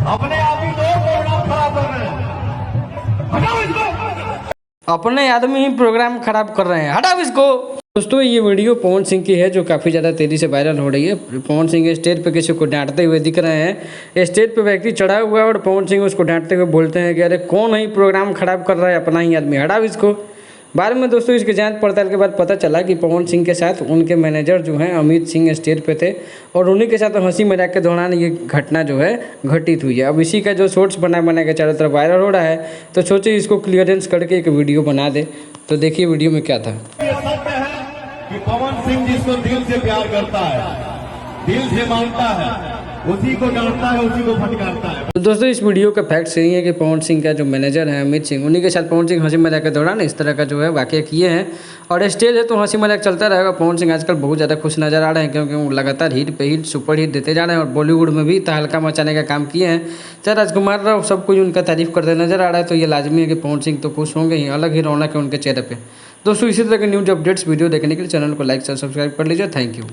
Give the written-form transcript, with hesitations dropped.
अपने आप ही तो प्रोग्राम खराब कर रहे हैं, हटाओ इसको। अपने आदमी ही प्रोग्राम खराब कर रहे हैं, हटाओ इसको। दोस्तों ये वीडियो पवन सिंह की है जो काफ़ी ज़्यादा तेज़ी से वायरल हो रही है। पवन सिंह स्टेज पे किसी को डांटते हुए दिख रहे हैं। स्टेज पे व्यक्ति चढ़ा हुआ है और पवन सिंह उसको डांटते हुए बोलते हैं कि अरे कौन है प्रोग्राम खराब कर रहा है, अपना ही आदमी, हटाओ इसको। बाद में दोस्तों इसकी जांच पड़ताल के बाद पता चला कि पवन सिंह के साथ उनके मैनेजर जो हैं अमित सिंह स्टेज पे थे और उन्हीं के साथ हंसी मजाक के दौरान ये घटना जो है घटित हुई है। अब इसी का जो शॉर्ट्स बना के चारों तरफ वायरल हो रहा है, तो सोचिए इसको क्लियरेंस करके एक वीडियो बना दे। तो देखिए वीडियो में क्या था। ये सत्य है कि पवन सिंह जिसको दिल से प्यार करता है, दिल से मानता है, उसी को डांटता है, उसी को फटकारता है। तो दोस्तों इस वीडियो का फैक्ट यही है कि पवन सिंह का जो मैनेजर है अमित सिंह, उन्हीं के साथ पवन सिंह हंसी मजाक के दौरान इस तरह का जो है वाकया किए हैं। और स्टेज है तो हंसी मजाक चलता रहेगा। पवन सिंह आजकल बहुत ज़्यादा खुश नज़र आ रहे हैं क्योंकि वो लगातार हिट पे हिट, सुपर हिट देते जा रहे हैं और बॉलीवुड में भी तहलका मचाने का काम किए हैं। चाहे राजकुमार राव सब कुछ उनका तारीफ करते नजर आ रहा है, तो ये लाजमी है कि पवन सिंह तो खुश होंगे ही, अलग ही रौनक है उनके चेहरे पर। दोस्तों इसी तरह के न्यूज़ अपडेट्स वीडियो देखने के लिए चैनल को लाइक और सब्सक्राइब कर लीजिए। Thank you.